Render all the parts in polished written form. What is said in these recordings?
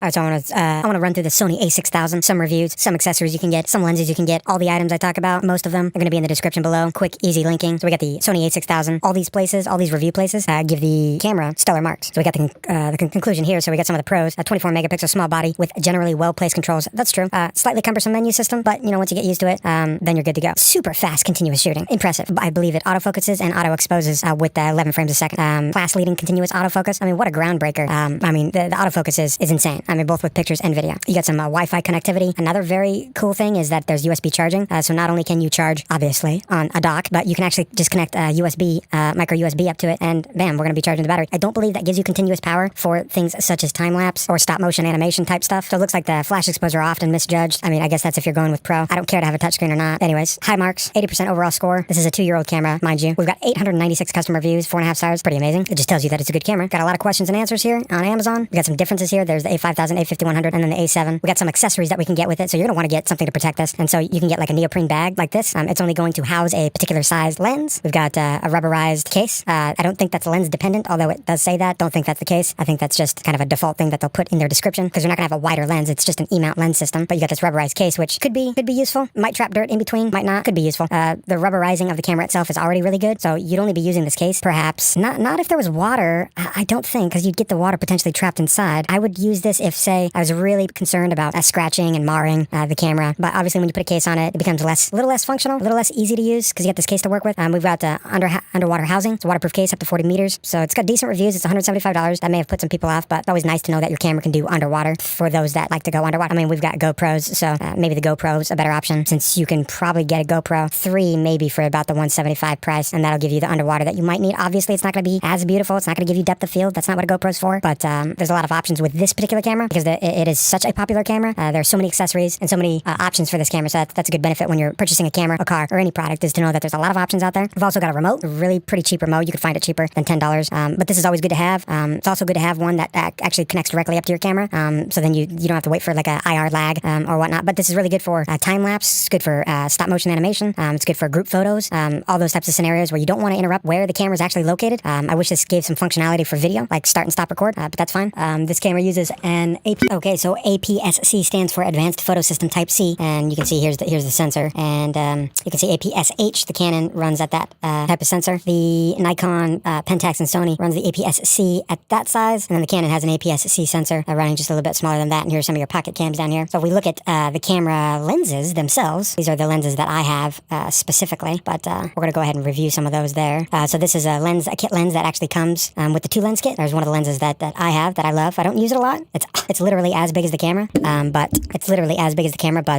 All right, so I want to run through the Sony a6000, some reviews, some accessories you can get, some lenses you can get. All the items I talk about, most of them are going to be in the description below. Quick, easy linking. So we got the Sony a6000. All these places, all these review places, give the camera stellar marks. So we got the conclusion here. So we got some of the pros. A 24 megapixel small body with generally well-placed controls. That's true. Slightly cumbersome menu system, but you know, once you get used to it, then you're good to go. Super fast continuous shooting. Impressive. I believe it autofocuses and auto exposes with 11 frames a second. Class-leading continuous autofocus. I mean, what a groundbreaker. I mean, the autofocus is insane. I mean, both with pictures and video. You got some Wi-Fi connectivity. Another very cool thing is that there's USB charging. So not only can you charge, obviously, on a dock, but you can actually just connect USB, micro USB up to it, and bam, we're going to be charging the battery. I don't believe that gives you continuous power for things such as time-lapse or stop-motion animation type stuff. So it looks like the flash exposure often misjudged. I mean, I guess that's if you're going with Pro. I don't care to have a touchscreen or not. Anyways, high marks, 80% overall score. This is a 2-year-old camera, mind you. We've got 896 customer reviews, 4.5 stars. Pretty amazing. It just tells you that it's a good camera. Got a lot of questions and answers here on Amazon. We got some differences here. There's the a5000, a5100, and then the a7. We got some accessories that we can get with it, so you're gonna want to get something to protect this. And so you can get like a neoprene bag like this. It's only going to house a particular size lens. We've got a rubberized case. I don't think that's lens dependent, although it does say that. Don't think that's the case. I think that's just kind of a default thing that they'll put in their description because you're not gonna have a wider lens. It's just an E-mount lens system. But you got this rubberized case, which could be useful. Might trap dirt in between. Might not. Could be useful. The rubberizing of the camera itself is already really good, so you'd only be using this case. Perhaps not if there was water. I don't think, because you'd get the water potentially trapped inside. I would use this if, say, I was really concerned about scratching and marring the camera. But obviously, when you put a case on it, it becomes a little less functional, a little less easy to use because you got this case to work with. We've got underwater housing. It's a waterproof case up to 40 meters. So it's got decent reviews. It's $175. That may have put some people off, but it's always nice to know that your camera can do underwater for those that like to go underwater. I mean, we've got GoPros, so maybe the GoPro's a better option since you can probably get a GoPro 3 maybe for about the $175 price, and that'll give you the underwater that you might need. Obviously, it's not going to be as beautiful. It's not going to give you depth of field. That's not what a GoPro's for, but there's a lot of options with this particular camera because it is such a popular camera. There are so many accessories and so many options for this camera, so that's a good benefit when you're purchasing a camera, a car, or any product, is to know that there's a lot of options out there. We've also got a remote, a really pretty cheap remote. You could find it cheaper than $10, but this is always good to have. It's also good to have one that actually connects directly up to your camera, so then you don't have to wait for like a IR lag or whatnot. But this is really good for time-lapse. It's good for stop-motion animation. It's good for group photos, all those types of scenarios where you don't want to interrupt where the camera is actually located. I wish this gave some functionality for video, like start and stop record, but that's fine. This camera uses an Okay, so APS-C stands for Advanced Photo System Type C, and you can see here's the sensor, and you can see APS-H, the Canon runs at that type of sensor. The Nikon, Pentax, and Sony runs the APS-C at that size, and then the Canon has an APS-C sensor running just a little bit smaller than that, and here's some of your pocket cams down here. So if we look at the camera lenses themselves, these are the lenses that I have specifically, but we're going to go ahead and review some of those there. So this is a kit lens that actually comes with the 2-lens kit. There's one of the lenses that I have that I love. I don't use it a lot. It's literally as big as the camera, but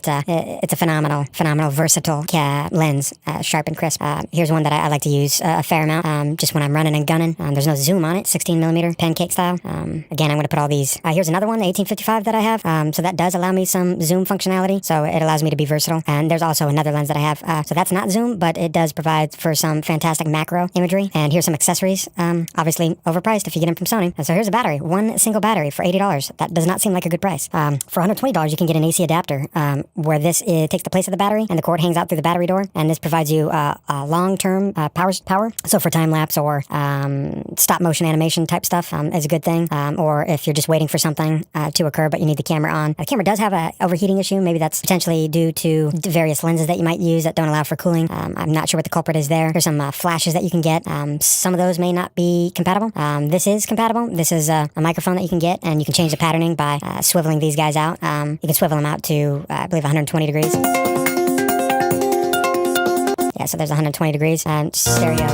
it's a phenomenal, versatile lens, sharp and crisp. Here's one that I like to use a fair amount, just when I'm running and gunning. There's no zoom on it, 16mm pancake style. Again, I'm going to put all these. Here's another one, the 1855 that I have. So that does allow me some zoom functionality, so it allows me to be versatile. And there's also another lens that I have. So that's not zoom, but it does provide for some fantastic macro imagery. And here's some accessories, obviously overpriced if you get them from Sony. And so here's a battery, one single battery for $80. That does not seem like a good price. For $120, you can get an AC adapter, where this takes the place of the battery and the cord hangs out through the battery door, and this provides you long-term power. So for time-lapse or stop-motion animation type stuff is a good thing, or if you're just waiting for something to occur but you need the camera on. The camera does have a overheating issue. Maybe that's potentially due to various lenses that you might use that don't allow for cooling. I'm not sure what the culprit is there. There's some flashes that you can get. Some of those may not be compatible. This is compatible. This is a microphone that you can get, and you can change the patterning by swiveling these guys out. You can swivel them out to, I believe, 120 degrees. Yeah, so there's 120 degrees. Stereo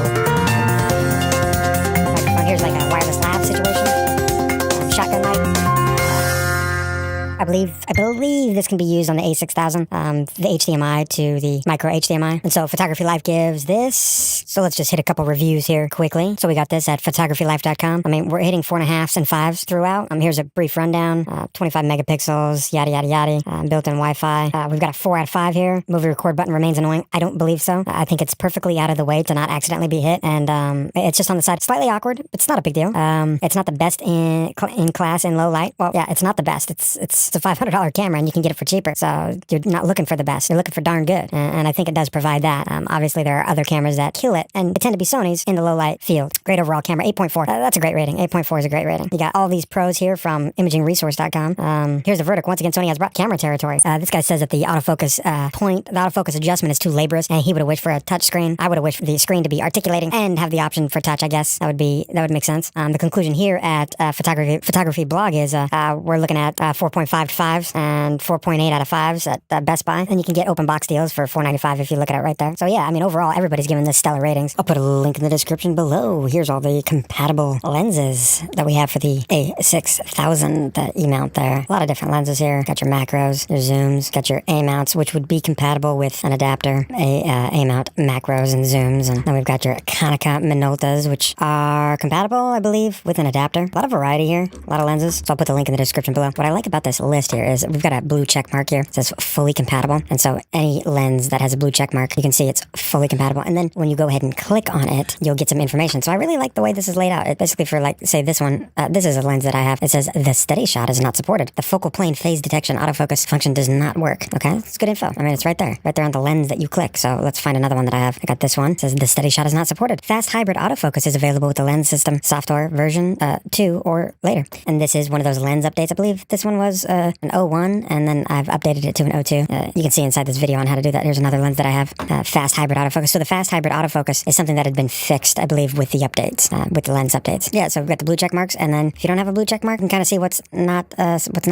microphone. Here's like a wireless lab situation. Shotgun mic. I believe this can be used on the a6000, the HDMI to the micro HDMI. And so Photography Life gives this. So let's just hit a couple reviews here quickly. So we got this at photographylife.com. I mean, we're hitting 4.5s and 5s throughout. Here's a brief rundown. 25 megapixels, yada, yada, yada. Built-in Wi-Fi. We've got a 4 out of 5 here. Movie record button remains annoying. I don't believe so. I think it's perfectly out of the way to not accidentally be hit. And it's just on the side. Slightly awkward, but it's not a big deal. It's not the best in class in low light. Well, yeah, it's not the best. It's It's a $500 camera and you can get it for cheaper. So you're not looking for the best. You're looking for darn good. And I think it does provide that. Obviously, there are other cameras that kill it, and they tend to be Sony's in the low light field. Great overall camera, 8.4. That's a great rating. 8.4 is a great rating. You got all these pros here from imagingresource.com. Here's the verdict. Once again, Sony has brought camera territory. This guy says that the autofocus the autofocus adjustment is too laborious, and he would have wished for a touch screen. I would have wished for the screen to be articulating and have the option for touch, I guess. That would make sense. The conclusion here at photography blog is we're looking at 4.5 to 5s and 4.8 out of 5s at Best Buy, and you can get open box deals for $4.95 if you look at it right there. So yeah, I mean, overall, everybody's giving this stellar ratings. I'll put a link in the description below. Here's all the compatible lenses that we have for the a6000 E-mount there. A lot of different lenses here. Got your macros, your zooms, got your A-mounts, which would be compatible with an adapter, A-mount macros and zooms, and then we've got your Konica Minoltas, which are compatible, I believe, with an adapter. A lot of variety here, a lot of lenses, so I'll put the link in the description below. What I like about this list here is we've got a blue check mark here. It says fully compatible, and so any lens that has a blue check mark, you can see it's fully compatible, and then when you go ahead and click on it, you'll get some information. So I really like the way this is laid out. It basically, for like, say this one, this is a lens that I have. It says the steady shot is not supported. The focal plane phase detection autofocus function does not work. Okay, it's good info. I mean, it's right there on the lens that you click. So let's find another one that I have. I got this one. It says the steady shot is not supported. Fast hybrid autofocus is available with the lens system software version 2 or later. And this is one of those lens updates. I believe this one was an 01, and then I've updated it to an 02. You can see inside this video on how to do that. Here's another lens that I have, fast hybrid autofocus. So the fast hybrid autofocus is something that had been fixed, I believe, with the updates, with the lens updates. Yeah, so we've got the blue check marks, and then if you don't have a blue check mark, you can kind of see what's not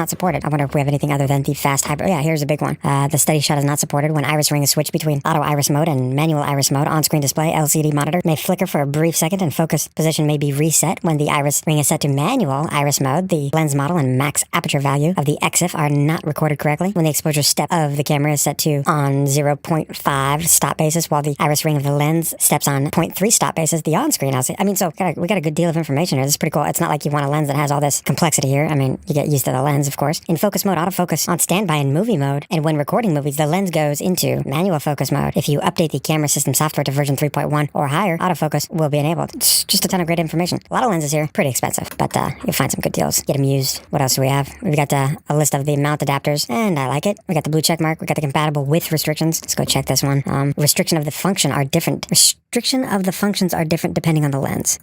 supported. I wonder if we have anything other than the fast hybrid. Yeah, here's a big one. The steady shot is not supported when iris ring is switched between auto iris mode and manual iris mode. On-screen display LCD monitor may flicker for a brief second, and focus position may be reset when the iris ring is set to manual iris mode. The lens model and max aperture value of the EXIF are not recorded correctly when the exposure step of the camera is set to on 0.5 stop basis, while the iris ring of the lens steps on 0.3 stop basis. The on-screen LCD. I mean, so we got a good deal of information here. This is pretty cool. It's not like you want a lens that has all this complexity here. I mean, you get used to the lens, of course. In focus mode, autofocus on standby and movie mode, and when recording movies, the lens goes into manual focus mode. If you update the camera system software to version 3.1 or higher, autofocus will be enabled. It's just a ton of great information. A lot of lenses here, pretty expensive, but you'll find some good deals. Get them used. What else do we have? We've got a list of the mount adapters, and I like it. We got the blue check mark. We got the compatible with restrictions. Let's go check this one. Restriction of the function are different. Restriction of the functions are different depending on the lens,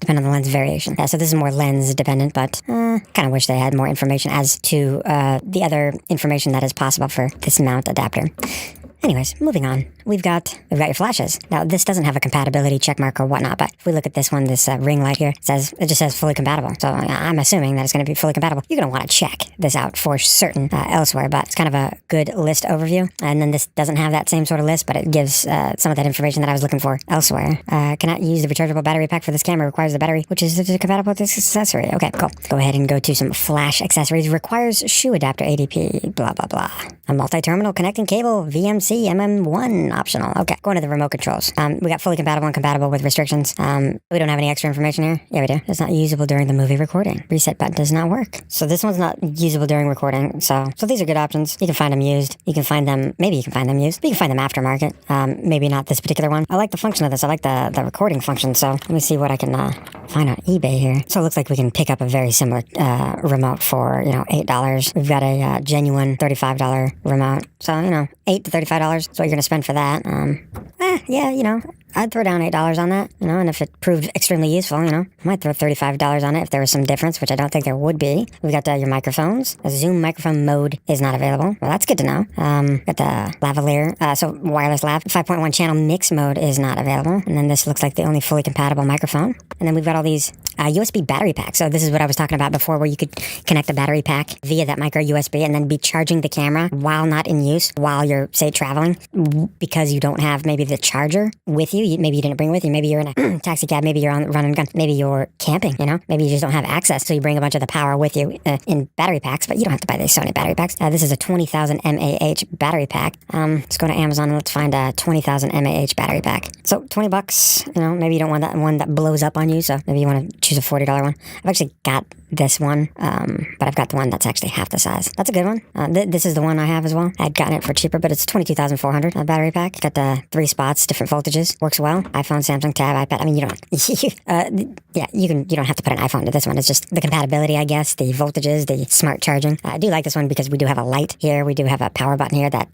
variation. Yeah, so this is more lens dependent, but kind of wish they had more information as to the other information that is possible for this mount adapter. Anyways, moving on. We've got your flashes. Now, this doesn't have a compatibility checkmark or whatnot, but if we look at this one, this ring light here, it just says fully compatible. So I'm assuming that it's going to be fully compatible. You're going to want to check this out for certain elsewhere, but it's kind of a good list overview. And then this doesn't have that same sort of list, but it gives some of that information that I was looking for elsewhere. Cannot use the rechargeable battery pack for this camera. Requires the battery, which is compatible with this accessory. Okay, cool. Let's go ahead and go to some flash accessories. Requires shoe adapter ADP, blah, blah, blah. A multi-terminal connecting cable, VMC, MM1 optional. Okay, going to the remote controls. We got fully compatible and compatible with restrictions. We don't have any extra information here. Yeah, we do. It's not usable during the movie recording. Reset button does not work. So this one's not usable during recording. So these are good options. You can find them used. Maybe you can find them used. But you can find them aftermarket. Maybe not this particular one. I like the function of this. I like the recording function. So let me see what I can find on eBay here. So it looks like we can pick up a very similar remote for, $8. We've got a genuine $35 remote. So, $8 to $35 is what you're going to spend for that. Yeah, I'd throw down $8 on that, and if it proved extremely useful, I might throw $35 on it if there was some difference, which I don't think there would be. We've got your microphones. A zoom microphone mode is not available. Well, that's good to know. Got the lavalier, so wireless lav. 5.1 channel mix mode is not available. And then this looks like the only fully compatible microphone. And then we've got all these USB battery packs. So this is what I was talking about before, where you could connect a battery pack via that micro USB and then be charging the camera while not in use, while you're, say, traveling, because you don't have maybe the charger with you. Maybe you didn't bring it with you. Maybe you're in a taxi cab. Maybe you're on run and gun. Maybe you're camping, Maybe you just don't have access, so you bring a bunch of the power with you in battery packs, but you don't have to buy these Sony battery packs. This is a 20,000 mAh battery pack. Let's go to Amazon and let's find a 20,000 mAh battery pack. So $20, maybe you don't want that one that blows up on you, so maybe you want to choose a $40 one. I've actually got this one, but I've got the one that's actually half the size. That's a good one. This is the one I have as well. I'd gotten it for cheaper, but it's 22,400 battery pack. Got the 3 spots, different voltages. Works well. iPhone, Samsung, Tab, iPad. I mean, you don't. Yeah, you don't have to put an iPhone to this one. It's just the compatibility, I guess, the voltages, the smart charging. I do like this one because we do have a light here. We do have a power button here that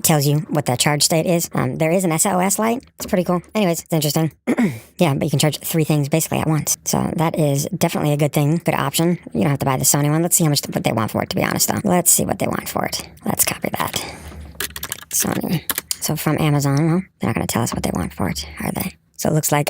tells you what the charge state is. There is an SOS light. It's pretty cool. Anyways, it's interesting. Yeah, but you can charge 3 things basically at once. So that is definitely a good thing, good option. You don't have to buy the Sony one. Let's see what they want for it, to be honest, though. Let's see what they want for it. Let's copy that. Sony. So from Amazon, well, they're not going to tell us what they want for it, are they? So it looks like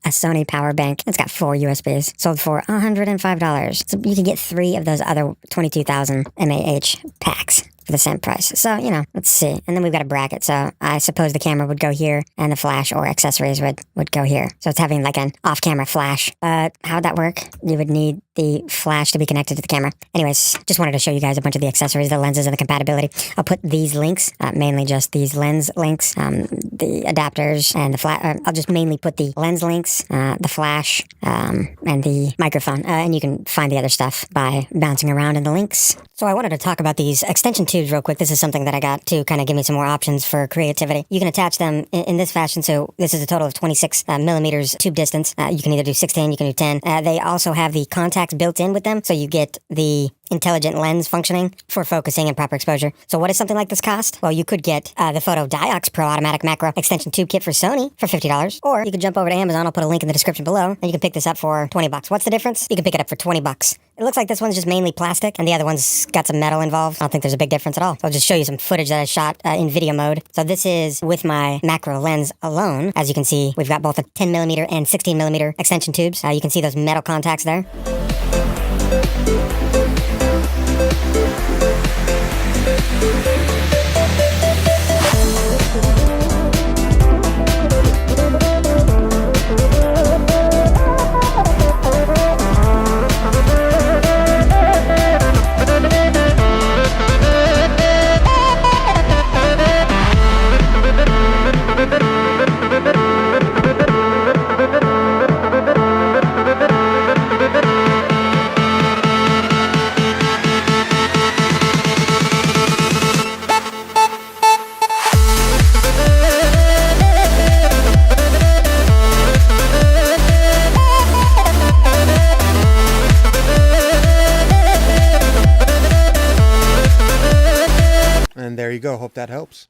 a Sony power bank. It's got 4 USBs. Sold for $105. So you can get 3 of those other 22,000 mAh packs for the same price. So, let's see. And then we've got a bracket. So I suppose the camera would go here and the flash or accessories would go here. So it's having like an off-camera flash. How'd that work? You would need the flash to be connected to the camera. Anyways, just wanted to show you guys a bunch of the accessories, the lenses, and the compatibility. I'll put these links, mainly just these lens links, the adapters, and the flash. I'll just mainly put the lens links, the flash, and the microphone. And you can find the other stuff by bouncing around in the links. So I wanted to talk about these extension tubes real quick. This is something that I got to kind of give me some more options for creativity. You can attach them in this fashion. So this is a total of 26 millimeters tube distance. You can either do 16, you can do 10. They also have the contacts built in with them. So you get the intelligent lens functioning for focusing and proper exposure. So what does something like this cost? Well, you could get the Photo Diox Pro Automatic Macro Extension Tube Kit for Sony for $50. Or you could jump over to Amazon. I'll put a link in the description below. And you can pick this up for $20. What's the difference? You can pick it up for $20. It looks like this one's just mainly plastic, and the other one's got some metal involved. I don't think there's a big difference at all. I'll just show you some footage that I shot in video mode. So this is with my macro lens alone. As you can see, we've got both a 10mm and 16mm extension tubes. You can see those metal contacts there. And there you go. Hope that helps.